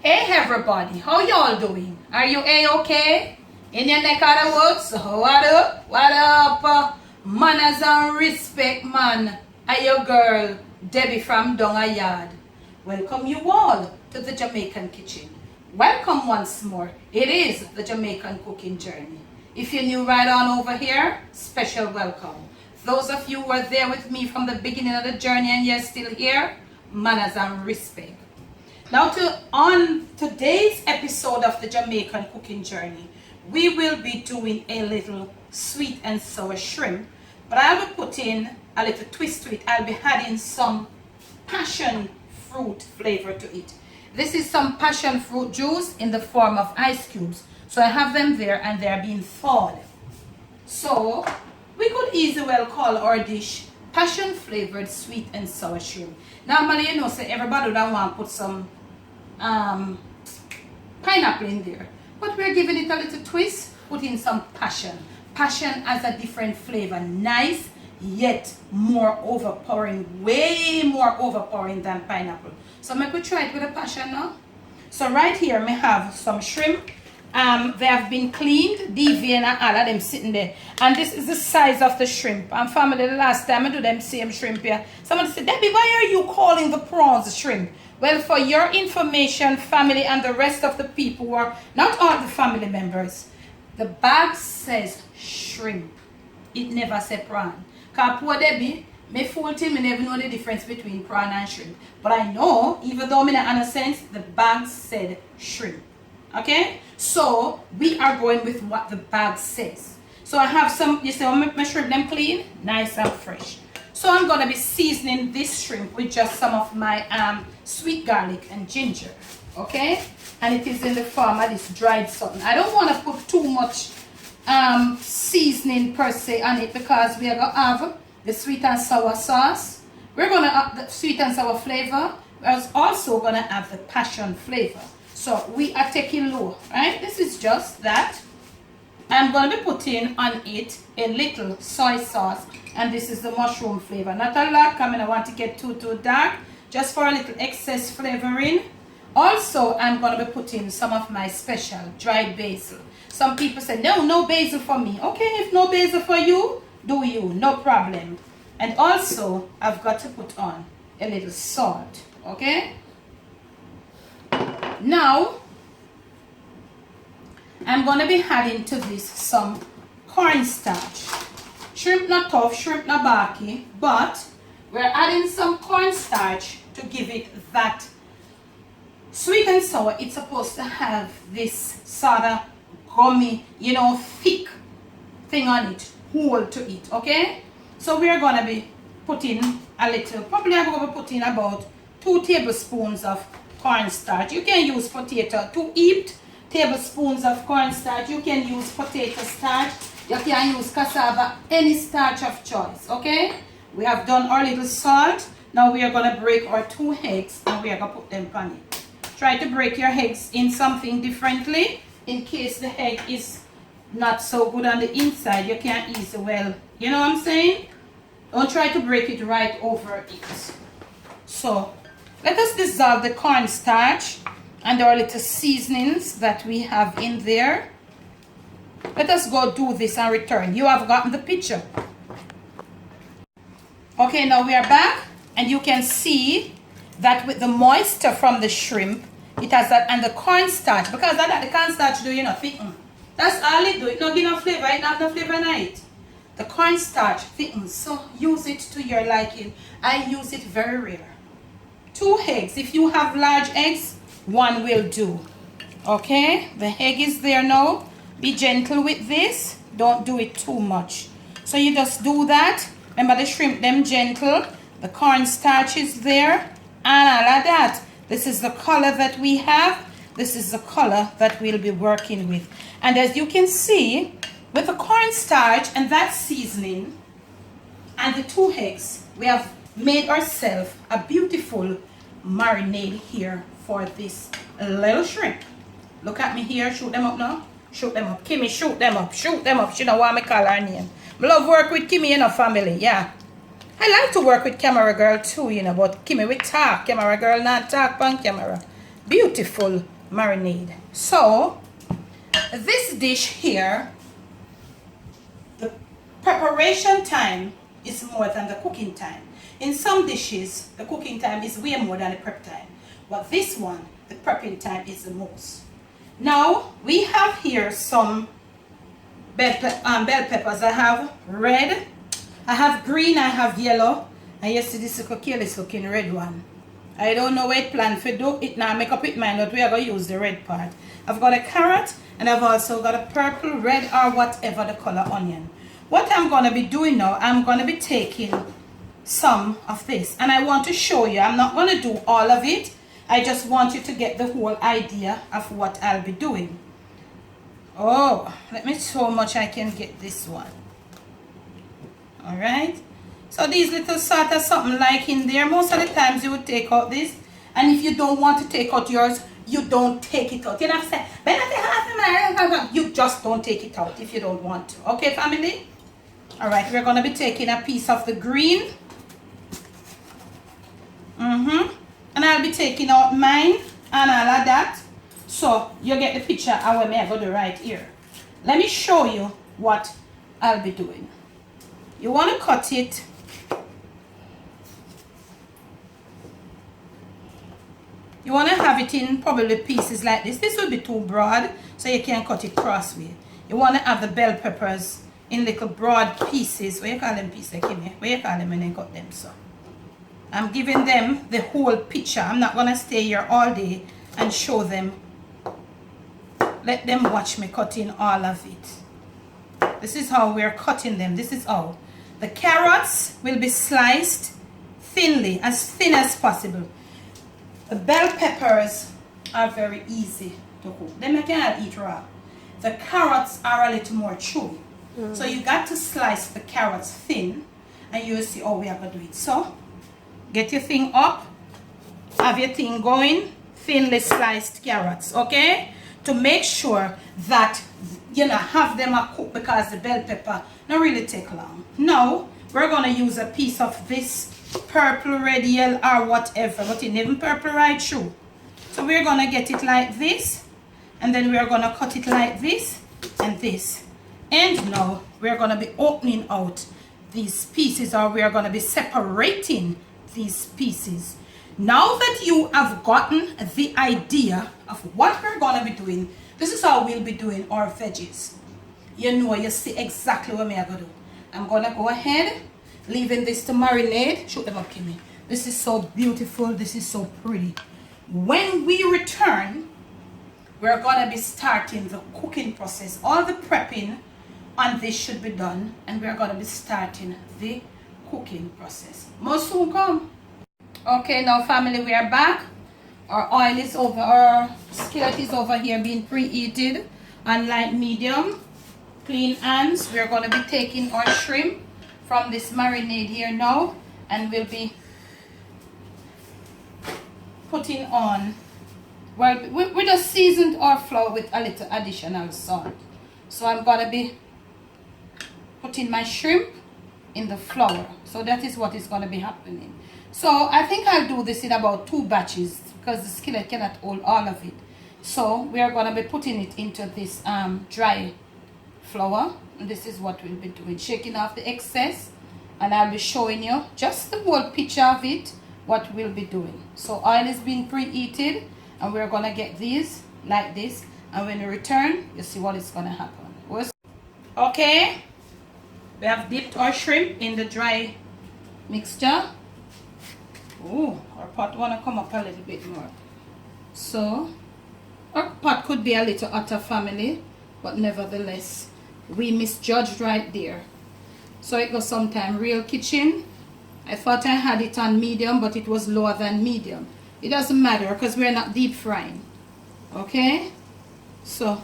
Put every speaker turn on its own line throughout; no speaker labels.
Hey everybody, how y'all doing? Are you a-okay? In your neck of the woods? What up? What up? Manners and respect, man. I your girl, Debbie from Donga Yard. Welcome you all to the Jamaican kitchen. Welcome once more. It is the Jamaican cooking journey. If you're new right on over here, special welcome. Those of you who are there with me from the beginning of the journey and you're still here, manners and respect. Now on today's episode of the Jamaican cooking journey, we will be doing a little sweet and sour shrimp, but I'll be putting a little twist to it. I'll be adding some passion fruit flavor to it. This is some passion fruit juice in the form of ice cubes. So I have them there and they're being thawed. So we could easily well call our dish passion flavored sweet and sour shrimp. Normally, you know, say everybody don't want to put some pineapple in there, but we're giving it a little twist, putting some passion. Passion has a different flavor, nice yet more overpowering, way more overpowering than pineapple. So make we try it with a passion now. So right here we have some shrimp. They have been cleaned, deviant and all of them sitting there. And this is the size of the shrimp. And family, the last time I do them same shrimp here, somebody said, Debbie, why are you calling the prawns shrimp? Well, for your information, family, and the rest of the people who are not all the family members, the bag says shrimp. It never says prawn. Because poor Debbie, me fool him, me never know the difference between prawn and shrimp. But I know, even though me not understand, the bag said shrimp. Okay? So, we are going with what the bag says. So, I have some, you see, I make my shrimp them clean, nice and fresh. So, I'm going to be seasoning this shrimp with just some of my sweet garlic and ginger. Okay? And it is in the form of this dried something. I don't want to put too much seasoning per se on it because we are going to have the sweet and sour sauce. We're going to have the sweet and sour flavor. We're also going to have the passion flavor. So we are taking low, right? This is just that. I'm going to be putting on it a little soy sauce. And this is the mushroom flavor. Not a lot, because I don't want to get too dark. Just for a little excess flavoring. Also, I'm going to be putting some of my special dried basil. Some people say, no basil for me. Okay, if no basil for you, do you, no problem. And also, I've got to put on a little salt, okay? Now, I'm going to be adding to this some cornstarch. Shrimp not tough, shrimp not barky, but we're adding some cornstarch to give it that sweet and sour. It's supposed to have this sort of gummy, you know, thick thing on it, hole to it, okay? So we're going to be putting a little, probably I'm going to be putting about 2 tablespoons of cornstarch. You can use potato, 2 heaped tablespoons of cornstarch. You can use potato starch. You can use cassava, any starch of choice, okay? We have done our little salt. Now we are going to break our 2 eggs and we are going to put them on it. Try to break your eggs in something differently in case the egg is not so good on the inside. You can't easily, well, you know what I'm saying? Don't try to break it right over it. So, let us dissolve the cornstarch and our little seasonings that we have in there. Let us go do this and return. You have gotten the picture. Okay, now we are back and you can see that with the moisture from the shrimp, it has that, and the cornstarch, because that the cornstarch do, you know, thicken. That's all it do. It not give no flavor, it not have no flavor in it. The cornstarch thickens, so use it to your liking. I use it very rare. 2 eggs. If you have large eggs, 1 will do. Okay, the egg is there now. Be gentle with this. Don't do it too much. So you just do that. Remember the shrimp, them gentle. The cornstarch is there. And all of that. This is the color that we have. This is the color that we'll be working with. And as you can see, with the cornstarch and that seasoning and the 2 eggs, we have made ourselves a beautiful marinade here for this little shrimp. Look at me here. Shoot them up now. Shoot them up. Kimmy, shoot them up. Shoot them up. She don't want me call her name. I love work with Kimmy, you know, family. Yeah. I like to work with camera girl too, you know, but Kimmy we talk. Camera girl not talk on camera. beautiful marinade. So this dish here, the preparation time is more than the cooking time. In some dishes, the cooking time is way more than the prep time. But this one, the prepping time is the most. Now, we have here some bell peppers. I have red, I have green, I have yellow. And you see this careless looking red one. I don't know what it planned for do. It now make up its mind that we are going to use the red part. I've got a carrot and I've also got a purple, red or whatever the color onion. What I'm going to be doing now, I'm going to be taking some of this. And I want to show you, I'm not going to do all of it. I just want you to get the whole idea of what I'll be doing. Oh, let me see how much I can get this one. Alright. So these little sort of something like in there. Most of the times you would take out this. And if you don't want to take out yours, you don't take it out. You know what I'm saying? You just don't take it out if you don't want to. Okay, family? Alright, we're going to be taking a piece of the green. And I'll be taking out mine and all of that. So you get the picture of what I got to right here. Let me show you what I'll be doing. You want to cut it. You want to have it in probably pieces like this. This will be too broad, so you can cut it crossway. You want to have the bell peppers in little broad pieces. What you call them pieces? What you call them when you cut them? So I'm giving them the whole picture. I'm not going to stay here all day and show them. Let them watch me cutting all of it. This is how we're cutting them. This is how. The carrots will be sliced thinly, as thin as possible. The bell peppers are very easy to cook. Them you can't eat raw. The carrots are a little more chewy. So you got to slice the carrots thin, and you'll see how we are going to do it. So, get your thing up, have your thing going, thinly sliced carrots, okay? To make sure that you know have them a cook, because the bell pepper don't really take long. Now we're gonna use a piece of this purple, red, yellow or whatever, but it even purple right through. So we're gonna get it like this, and then we're gonna cut it like this and this. And now we're gonna be opening out these pieces, or we are gonna be separating these pieces. Now that you have gotten the idea of what we're going to be doing, this is how we'll be doing our veggies. You know, you see exactly what I'm going to do. I'm going to go ahead, leaving this to marinate. Shoot them up, Kimmy. This is so beautiful. This is so pretty. When we return, we're going to be starting the cooking process. All the prepping on this should be done, and we're going to be starting the cooking process. Must soon come. Okay, now family, we are back. Our oil is over, our skillet is over here being preheated on light medium. Clean hands. We're going to be taking our shrimp from this marinade here now, and we'll be putting on, well, we just seasoned our flour with a little additional salt. So I'm going to be putting my shrimp in the flour. So that is what is going to be happening. So I think I'll do this in about 2 batches, because the skillet cannot hold all of it. So we are going to be putting it into this dry flour, and this is what we'll be doing, shaking off the excess, and I'll be showing you just the whole picture of it, what we'll be doing. So oil is being preheated, and we're going to get these like this, and when we return, you see what is going to happen. Okay, we have dipped our shrimp in the dry mixture. Oh, our pot want to come up a little bit more. So our pot could be a little hotter, family, but nevertheless we misjudged right there. So it was sometime real kitchen. I thought I had it on medium, but it was lower than medium. It doesn't matter, because we're not deep frying. Okay, so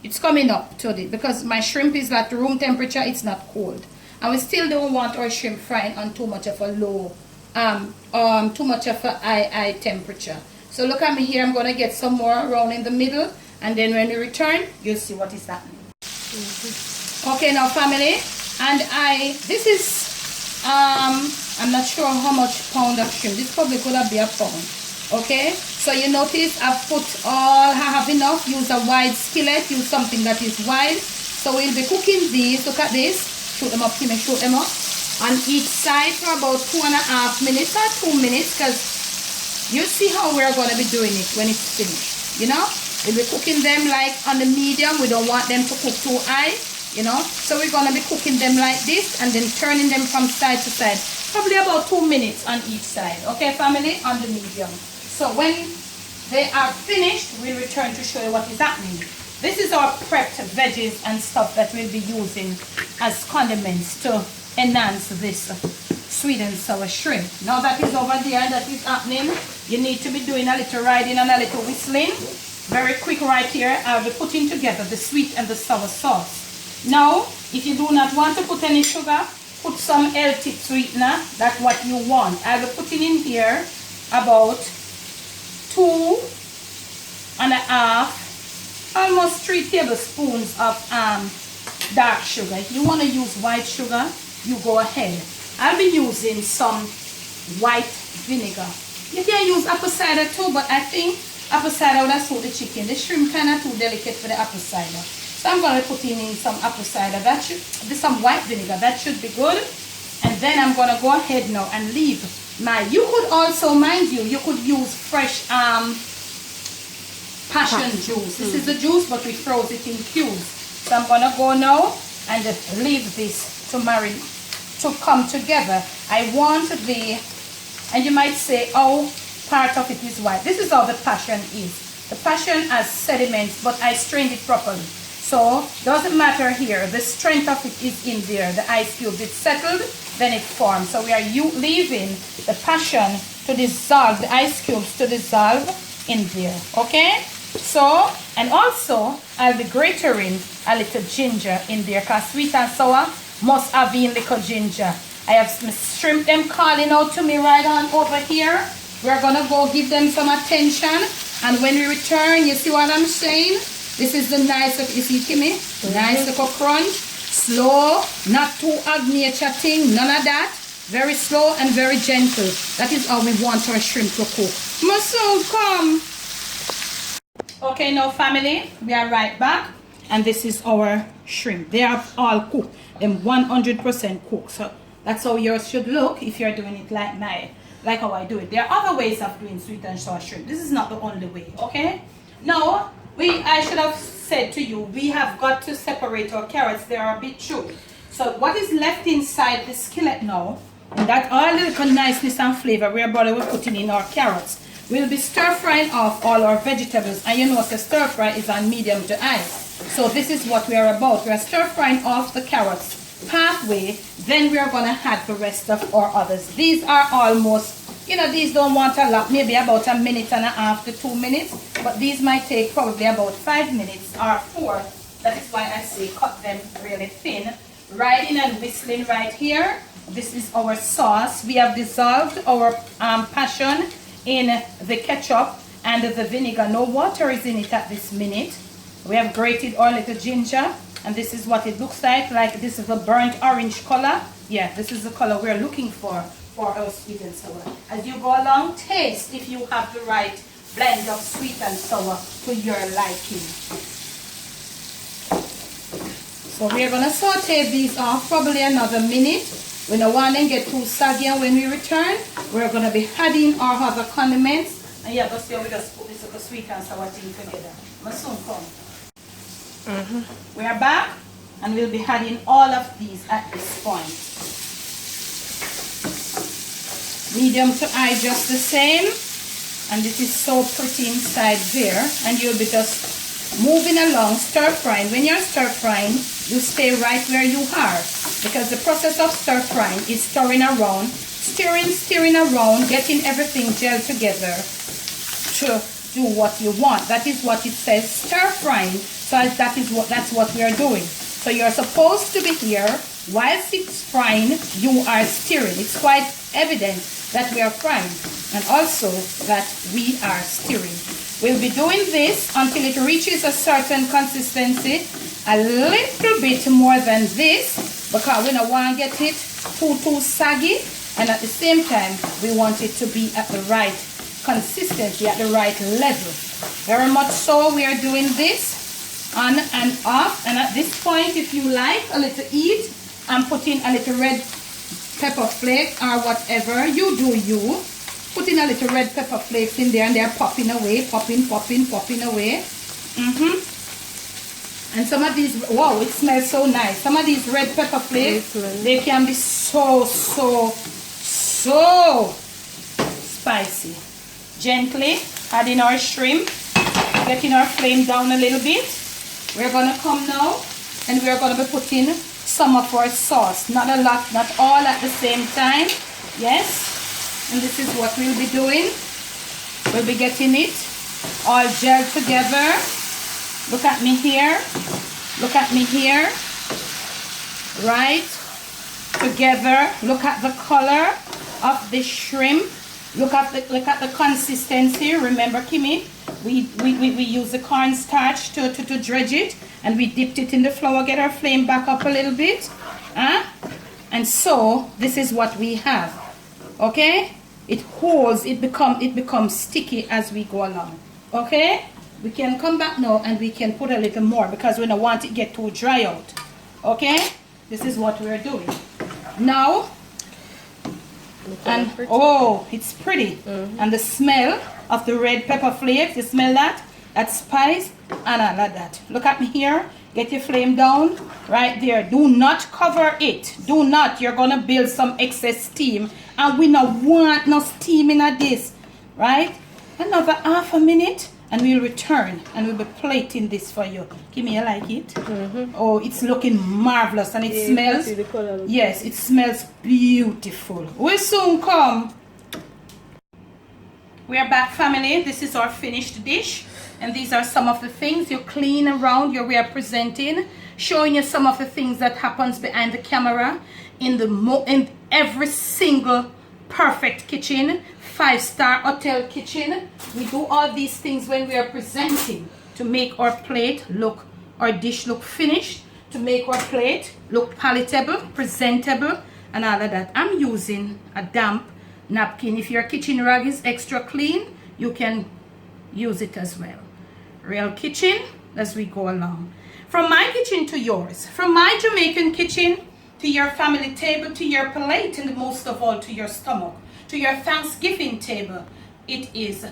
it's coming up today, because my shrimp is at room temperature. It's not cold, and we still don't want our shrimp frying on too much of a low too much of a high temperature. So look at me here. I'm going to get some more around in the middle, and then when we return, you'll see what is happening. Okay, now family, and this is I'm not sure how much pound of shrimp. This probably could have been a pound. Okay, so you notice I have enough. Use a wide skillet, use something that is wide. So we'll be cooking these. Look at this. Shoot them up, Timmy, shoot them up. On each side for about 2.5 minutes or 2 minutes, because you see how we're going to be doing it when it's finished. You know, we'll be cooking them like on the medium. We don't want them to cook too high, you know. So we're going to be cooking them like this and then turning them from side to side. Probably about 2 minutes on each side. Okay, family, on the medium. So when they are finished, we'll return to show you what is happening. This is our prepped veggies and stuff that we'll be using as condiments to enhance this sweet and sour shrimp. Now that is over there, that is happening. You need to be doing a little riding and a little whistling. Very quick right here. I'll be putting together the sweet and the sour sauce. Now, if you do not want to put any sugar, put some L-tip sweetener. That's what you want. I'll be putting in here about 2.5, almost 3 tablespoons of dark sugar. If you want to use white sugar, you go ahead. I'll be using some white vinegar. You can use apple cider too, but I think apple cider would have suit the chicken. The shrimp kind of too delicate for the apple cider. So I'm going to put in some apple cider. That should be some white vinegar. That should be good. And then I'm going to go ahead now and leave my, you could also, mind you could use fresh passion juice. This is the juice, but we froze it in cubes. So I'm going to go now and leave this to marinate, to come together. I want the, and you might say, oh, part of it is white. This is how the passion is. The passion has sediments, but I strained it properly. So, doesn't matter here. The strength of it is in there. The ice cubes, it's settled, then it forms. So we are leaving the passion to dissolve, the ice cubes to dissolve in there. Okay? So, and also, I'll be grating a little ginger in there, because sweet and sour must have in little ginger. I have some shrimp, them calling out to me right on over here. We're going to go give them some attention. And when we return, you see what I'm saying? This is the nice, you see, Kimmy? Nice little crunch. Slow, not too agnature thing, none of that. Very slow and very gentle. That is how we want our shrimp to cook. Masood, come. Okay, now family, we are right back. And this is our shrimp. They are all cooked. Them 100% cooked. So that's how yours should look if you're doing it like how I do it. There are other ways of doing sweet and sour shrimp. This is not the only way, okay? Now, I should have said to you, we have got to separate our carrots. They are a bit chewy. So what is left inside the skillet now, and that all the niceness and flavor we're putting in our carrots, we'll be stir frying off all our vegetables. And you know, the stir fry is on medium to high. So this is what we are about. We are stir frying off the carrots halfway, then we are going to add the rest of our others. These are almost, you know, these don't want a lot, maybe about 1.5 minutes to 2 minutes, but these might take probably about 5 minutes or 4. That is why I say cut them really thin. Riding and whistling right here. This is our sauce. We have dissolved our passion in the ketchup and the vinegar. No water is in it at this minute. We have grated our little ginger. And this is what it looks like this is a burnt orange color. Yeah, this is the color we're looking for our sweet and sour. As you go along, taste if you have the right blend of sweet and sour to your liking. So we're going to saute these off probably another minute. We don't want them get too soggy, and when we return, we're going to be adding our other condiments. And yeah, but still we just put this little sweet and sour thing together. But soon come. We are back, and we'll be adding all of these at this point. Medium to high just the same, and this is so pretty inside there, and you'll be just moving along, stir frying. When you're stir frying, you stay right where you are, because the process of stir frying is stirring around, stirring around, getting everything gelled together to do what you want. That is what it says, stir frying. So that's what we are doing. So you're supposed to be here whilst it's frying, you are stirring. It's quite evident that we are frying, and also that we are stirring. We'll be doing this until it reaches a certain consistency, a little bit more than this, because we don't want to get it too saggy, and at the same time we want it to be at the right consistency, at the right level. Very much so. We are doing this on and off. And at this point, if you like a little heat, I'm putting a little red pepper flakes or whatever. You do you. Putting a little red pepper flakes in there, and they're popping away, popping away. And some of these, wow, it smells so nice. Some of these red pepper flakes, they can be so spicy. Gently adding our shrimp, getting our flame down a little bit. We're gonna come now and we're gonna be putting some of our sauce. Not a lot, not all at the same time. Yes. And this is what we'll be doing. We'll be getting it all gelled together. Look at me here. Look at me here. Right together. Look at the color of the shrimp. Look at the consistency. Remember, Kimmy, we use the cornstarch to dredge it, and we dipped it in the flour. Get our flame back up a little bit. And so this is what we have. Okay, it holds, it becomes sticky as we go along. Okay, we can come back now and we can put a little more because we don't want it to get too dry out. Okay, this is what we're doing now. And oh, it's pretty. And the smell of the red pepper flakes, you smell that? That spice and all of that. Look at me here. Get your flame down right there. Do not cover it. Do not. You're gonna build some excess steam, and we don't want no steam in this, right? Another half a minute and we'll return and we'll be plating this for you. Give me, I like it. Oh, it's looking marvelous, and it smells, yes, it smells beautiful. We'll soon come. We are back, family. This is our finished dish, and these are some of the things you clean around your way of presenting, showing you some of the things that happens behind the camera in every single perfect kitchen, 5-star hotel kitchen. We do all these things when we are presenting to make our plate look, our dish look finished, to make our plate look palatable, presentable, and all of that. I'm using a damp napkin. If your kitchen rag is extra clean, you can use it as well. Real kitchen as we go along. From my kitchen to yours, from my Jamaican kitchen to your family table, to your plate, and most of all to your stomach, to your Thanksgiving table. It is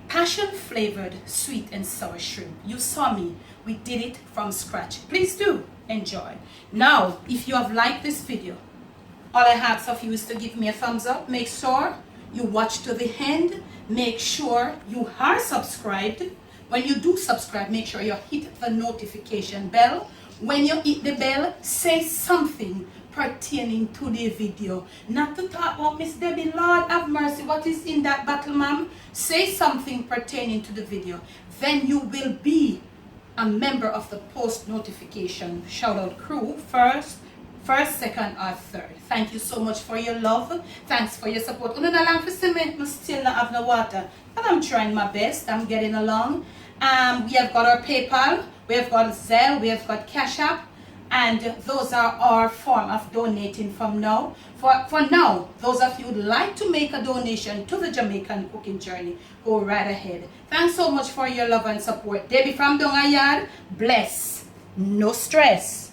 passion flavored sweet and sour shrimp. You saw me. We did it from scratch. Please do enjoy. Now, if you have liked this video, all I ask of you is to give me a thumbs up. Make sure you watch to the end. Make sure you are subscribed. When you do subscribe, make sure you hit the notification bell. When you hit the bell, say something pertaining to the video. Not to talk about Miss Debbie, Lord have mercy, what is in that bottle, ma'am? Say something pertaining to the video. Then you will be a member of the post notification shout out crew, first, second, or third. Thank you so much for your love. Thanks for your support. Still not have no water, but I'm trying my best. I'm getting along. We have got our PayPal, we have got Zelle, we have got Cash App, and those are our form of donating from now. For now, those of you who would like to make a donation to the Jamaican cooking journey, go right ahead. Thanks so much for your love and support. Debbie from Dongayard, bless, no stress.